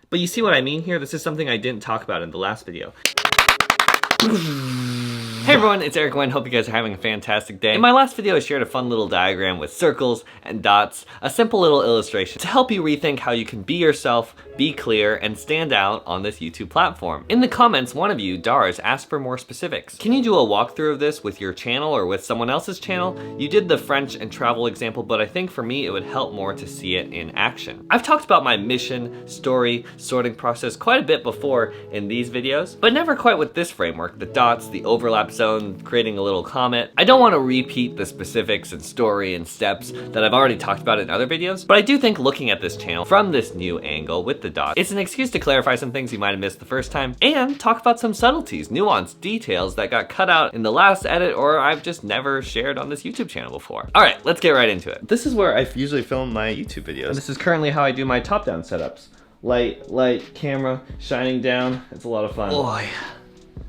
But you see what I mean here? This is something I didn't talk about in the last video. Hey everyone, it's Eric Wynn. Hope you guys are having a fantastic day. In my last video, I shared a fun little diagram with circles and dots, a simple little illustration to help you rethink how you can be yourself, be clear, and stand out on this YouTube platform. In the comments, one of you, Dars, asked for more specifics. Can you do a walkthrough of this with your channel or with someone else's channel? You did the French and travel example, but I think for me, it would help more to see it in action. I've talked about my mission, story, sorting process quite a bit before in these videos, but never quite with this framework, the dots, the overlap zone, creating a little comet. I don't want to repeat the specifics and story and steps that I've already talked about in other videos, but I do think looking at this channel from this new angle with the dots, it's an excuse to clarify some things you might have missed the first time and talk about some subtleties, nuanced details that got cut out in the last edit or I've just never shared on this YouTube channel before. All right, let's get right into it. This is where I usually film my YouTube videos. And this is currently how I do my top-down setups. Light, camera, shining down. It's a lot of fun. Boy,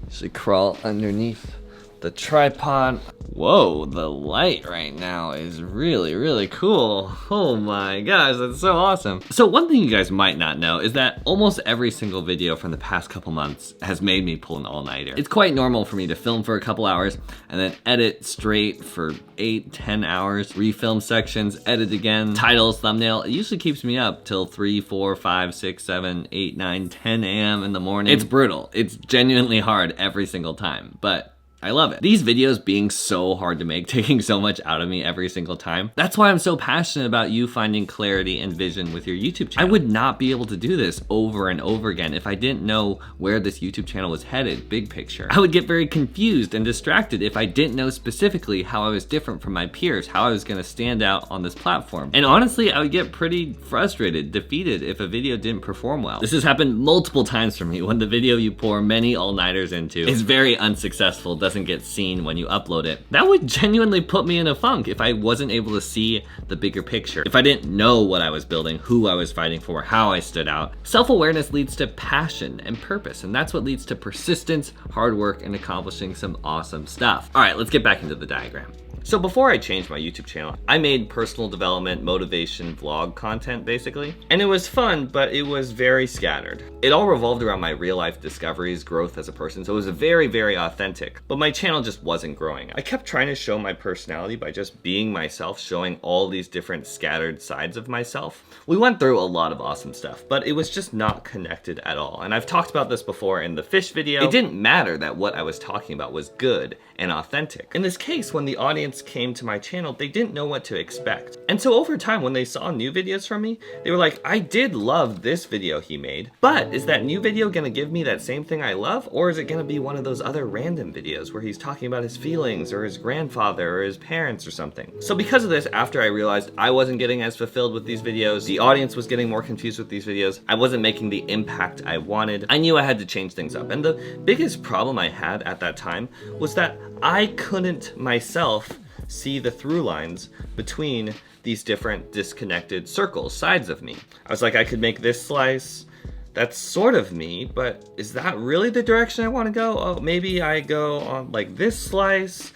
should crawl underneath the tripod. Whoa, the light right now is really cool. Oh my gosh, that's so awesome. So one thing you guys might not know is that almost every single video from the past couple months has made me pull an all-nighter. It's quite normal for me to film for a couple hours and then edit straight for 8-10 hours, refilm sections, edit again, titles, thumbnail. It usually keeps me up till 3, 4, 5, 6, 7, 8, 9, 10 a.m. in the morning. It's brutal. It's genuinely hard every single time, but I love it. These videos being so hard to make, taking so much out of me every single time. That's why I'm so passionate about you finding clarity and vision with your YouTube channel. I would not be able to do this over and over again if I didn't know where this YouTube channel was headed, big picture. I would get very confused and distracted if I didn't know specifically how I was different from my peers, how I was gonna stand out on this platform. And honestly, I would get pretty frustrated, defeated if a video didn't perform well. This has happened multiple times for me when the video you pour many all-nighters into is very unsuccessful, doesn't get seen when you upload it. That would genuinely put me in a funk if I wasn't able to see the bigger picture, if I didn't know what I was building, who I was fighting for, how I stood out. Self-awareness leads to passion and purpose, and that's what leads to persistence, hard work, and accomplishing some awesome stuff. All right, let's get back into the diagram. So before I changed my YouTube channel, I made personal development, motivation, vlog content basically. And it was fun, but it was very scattered. It all revolved around my real life discoveries, growth as a person, so it was very authentic. But my channel just wasn't growing. I kept trying to show my personality by just being myself, showing all these different scattered sides of myself. We went through a lot of awesome stuff, but it was just not connected at all. And I've talked about this before in the fish video. It didn't matter that what I was talking about was good and authentic. In this case, when the audience came to my channel, they didn't know what to expect. And so over time, when they saw new videos from me, they were like, I did love this video he made, but is that new video gonna give me that same thing I love? Or is it gonna be one of those other random videos where he's talking about his feelings or his grandfather or his parents or something? So because of this, after I realized I wasn't getting as fulfilled with these videos, the audience was getting more confused with these videos, I wasn't making the impact I wanted, I knew I had to change things up. And the biggest problem I had at that time was that I couldn't myself see the through lines between these different disconnected circles, sides of me. I was like, I could make this slice, that's sort of me, but is that really the direction I want to go? Oh, maybe I go on like this slice.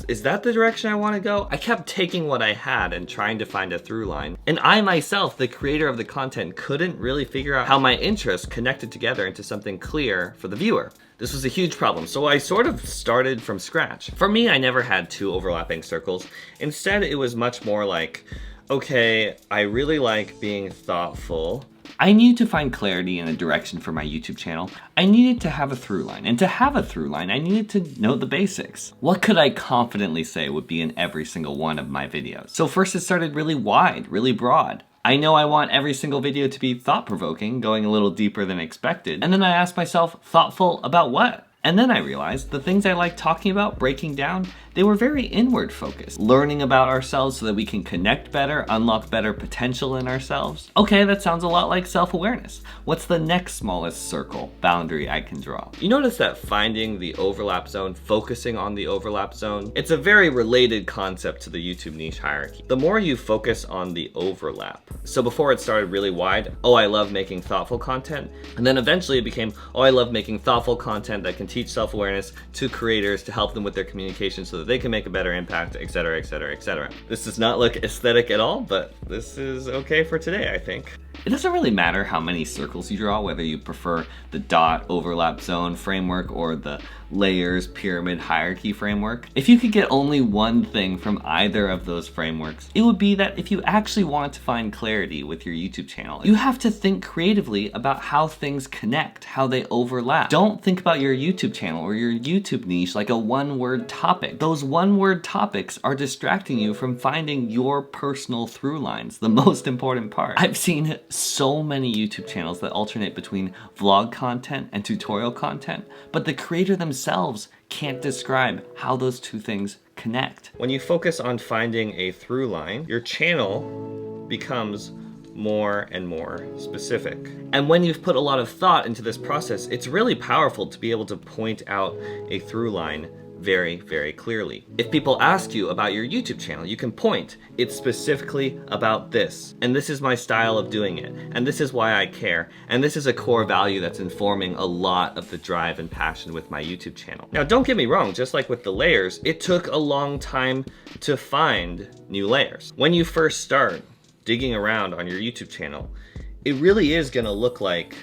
Is that the direction I want to go? I kept taking what I had and trying to find a through line. And I myself, the creator of the content, couldn't really figure out how my interests connected together into something clear for the viewer. This was a huge problem, so I sort of started from scratch. For me, I never had two overlapping circles. Instead, it was much more like, okay, I really like being thoughtful. I needed to find clarity and a direction for my YouTube channel. I needed to have a through line, and to have a through line, I needed to know the basics. What could I confidently say would be in every single one of my videos? So first it started really wide, really broad. I know I want every single video to be thought-provoking, going a little deeper than expected. And then I asked myself, thoughtful about what? And then I realized the things I like talking about, breaking down, they were very inward focused. Learning about ourselves so that we can connect better, unlock better potential in ourselves. Okay, that sounds a lot like self-awareness. What's the next smallest circle, boundary I can draw? You notice that finding the overlap zone, focusing on the overlap zone, it's a very related concept to the YouTube niche hierarchy. The more you focus on the overlap. So before it started really wide, oh, I love making thoughtful content. And then eventually it became, oh, I love making thoughtful content that can teach self-awareness to creators to help them with their communication so that they can make a better impact, etc., etc., etc. This does not look aesthetic at all, but this is okay for today, I think. It doesn't really matter how many circles you draw, whether you prefer the dot, overlap, zone framework or the layers, pyramid, hierarchy framework. If you could get only one thing from either of those frameworks, it would be that if you actually want to find clarity with your YouTube channel, you have to think creatively about how things connect, how they overlap. Don't think about your YouTube channel or your YouTube niche like a one-word topic. Those one-word topics are distracting you from finding your personal through lines, the most important part. I've seen so many YouTube channels that alternate between vlog content and tutorial content, but the creator themselves can't describe how those two things connect. When you focus on finding a through line, your channel becomes more and more specific. And when you've put a lot of thought into this process, it's really powerful to be able to point out a through line very, very clearly. If people ask you about your YouTube channel, you can point, it's specifically about this, and this is my style of doing it, and this is why I care, and this is a core value that's informing a lot of the drive and passion with my YouTube channel. Now, don't get me wrong, just like with the layers, it took a long time to find new layers. When you first start digging around on your YouTube channel, it really is gonna look like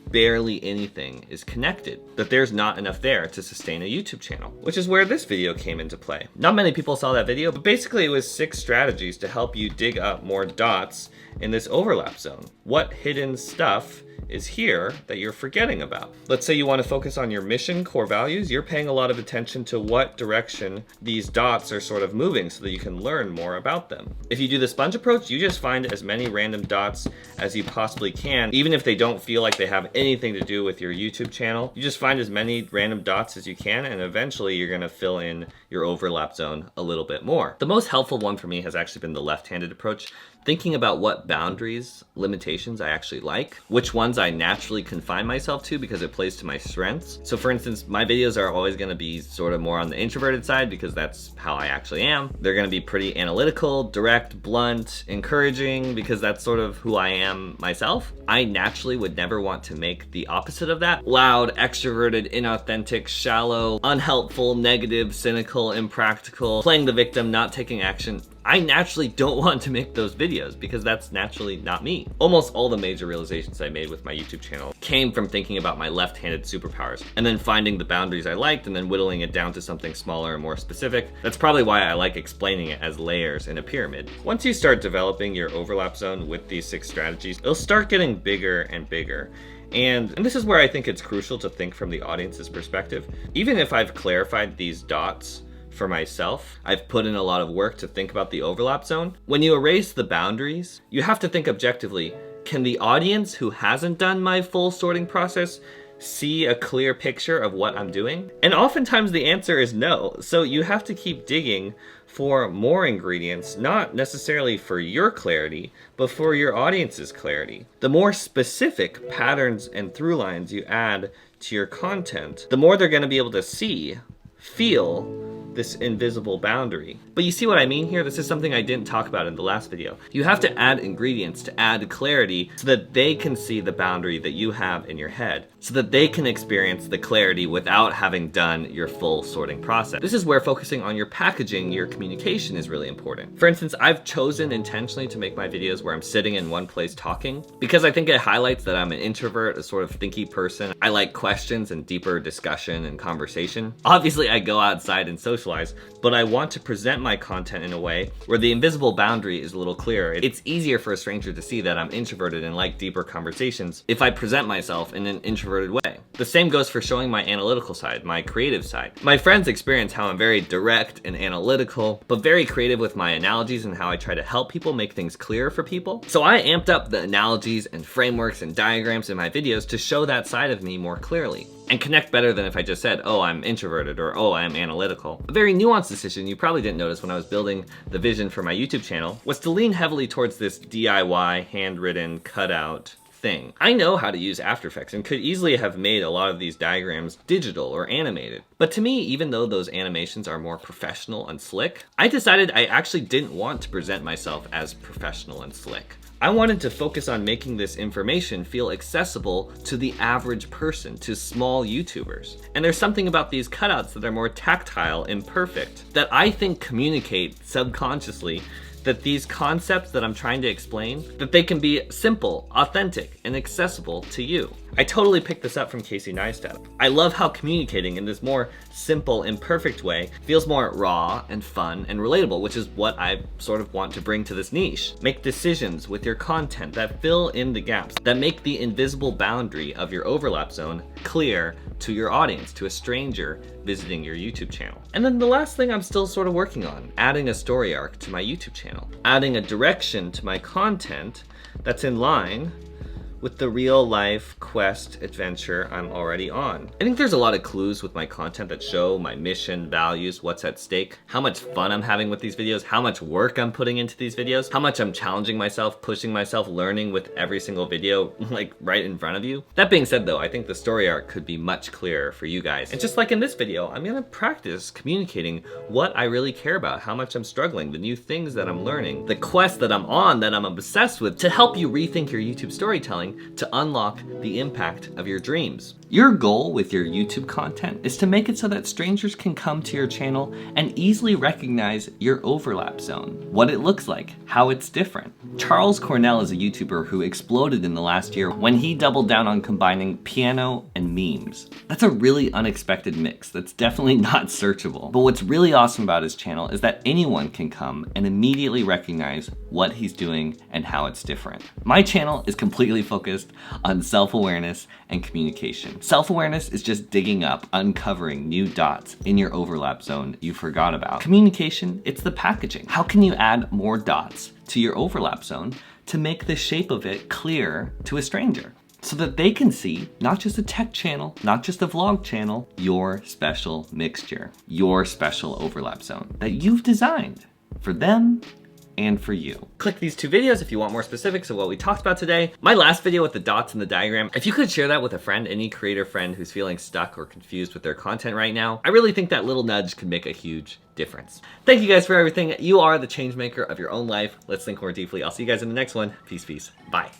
barely anything is connected, that there's not enough there to sustain a YouTube channel, which is where this video came into play. Not many people saw that video, but basically it was 6 strategies to help you dig up more dots in this overlap zone. What hidden stuff is here that you're forgetting about? Let's say you want to focus on your mission, core values. You're paying a lot of attention to what direction these dots are sort of moving so that you can learn more about them. If you do the sponge approach, you just find as many random dots as you possibly can, even if they don't feel like they have anything to do with your YouTube channel. You just find as many random dots as you can, and eventually you're gonna fill in your overlap zone a little bit more. The most helpful one for me has actually been the left-handed approach, thinking about what boundaries, limitations I actually like, which ones I naturally confine myself to because it plays to my strengths. So for instance, my videos are always gonna be sort of more on the introverted side because that's how I actually am. They're gonna be pretty analytical, direct, blunt, encouraging, because that's sort of who I am myself. I naturally would never want to make the opposite of that. Loud, extroverted, inauthentic, shallow, unhelpful, negative, cynical, impractical, playing the victim, not taking action. I naturally don't want to make those videos because that's naturally not me. Almost all the major realizations I made with my YouTube channel came from thinking about my left-handed superpowers and then finding the boundaries I liked and then whittling it down to something smaller and more specific. That's probably why I like explaining it as layers in a pyramid. Once you start developing your overlap zone with these 6 strategies, it'll start getting bigger and bigger. And this is where I think it's crucial to think from the audience's perspective. Even if I've clarified these dots for myself, I've put in a lot of work to think about the overlap zone. When you erase the boundaries, you have to think objectively, can the audience who hasn't done my full sorting process see a clear picture of what I'm doing? And oftentimes the answer is no. So you have to keep digging for more ingredients, not necessarily for your clarity, but for your audience's clarity. The more specific patterns and through lines you add to your content, the more they're gonna be able to see, feel this invisible boundary. But you see what I mean here? This is something I didn't talk about in the last video. You have to add ingredients to add clarity so that they can see the boundary that you have in your head, so that they can experience the clarity without having done your full sorting process. This is where focusing on your packaging, your communication is really important. For instance, I've chosen intentionally to make my videos where I'm sitting in one place talking because I think it highlights that I'm an introvert, a sort of thinky person. I like questions and deeper discussion and conversation. Obviously, I go outside and socialize, but I want to present my content in a way where the invisible boundary is a little clearer. It's easier for a stranger to see that I'm introverted and like deeper conversations if I present myself in an introverted way. The same goes for showing my analytical side, my creative side. My friends experience how I'm very direct and analytical, but very creative with my analogies and how I try to help people make things clearer for people. So I amped up the analogies and frameworks and diagrams in my videos to show that side of me more clearly and connect better than if I just said, oh, I'm introverted or oh, I'm analytical. A very nuanced decision you probably didn't notice when I was building the vision for my YouTube channel was to lean heavily towards this DIY, handwritten, cutout thing. I know how to use After Effects and could easily have made a lot of these diagrams digital or animated. But to me, even though those animations are more professional and slick, I decided I actually didn't want to present myself as professional and slick. I wanted to focus on making this information feel accessible to the average person, to small YouTubers. And there's something about these cutouts that are more tactile, imperfect, that I think communicate subconsciously that these concepts that I'm trying to explain, that they can be simple, authentic, and accessible to you. I totally picked this up from Casey Neistat. I love how communicating in this more simple, imperfect way feels more raw and fun and relatable, which is what I sort of want to bring to this niche. Make decisions with your content that fill in the gaps, that make the invisible boundary of your overlap zone clear to your audience, to a stranger visiting your YouTube channel. And then the last thing I'm still sort of working on, adding a story arc to my YouTube channel, adding a direction to my content that's in line with the real life quest adventure I'm already on. I think there's a lot of clues with my content that show my mission, values, what's at stake, how much fun I'm having with these videos, how much work I'm putting into these videos, how much I'm challenging myself, pushing myself, learning with every single video, like right in front of you. That being said though, I think the story arc could be much clearer for you guys. And just like in this video, I'm gonna practice communicating what I really care about, how much I'm struggling, the new things that I'm learning, the quest that I'm on, that I'm obsessed with, to help you rethink your YouTube storytelling to unlock the impact of your dreams. Your goal with your YouTube content is to make it so that strangers can come to your channel and easily recognize your overlap zone, what it looks like, how it's different. Charles Cornell is a YouTuber who exploded in the last year when he doubled down on combining piano and memes. That's a really unexpected mix that's definitely not searchable. But what's really awesome about his channel is that anyone can come and immediately recognize what he's doing and how it's different. My channel is completely focused on self-awareness and communication. Self-awareness is just digging up, uncovering new dots in your overlap zone you forgot about. Communication, it's the packaging. How can you add more dots to your overlap zone to make the shape of it clear to a stranger, so that they can see not just a tech channel, not just a vlog channel, your special mixture, your special overlap zone that you've designed for them and for you. Click these two videos if you want more specifics of what we talked about today. My last video with the dots and the diagram, if you could share that with a friend, any creator friend who's feeling stuck or confused with their content right now, I really think that little nudge can make a huge difference. Thank you guys for everything. You are the change maker of your own life. Let's think more deeply. I'll see you guys in the next one. Peace, peace. Bye.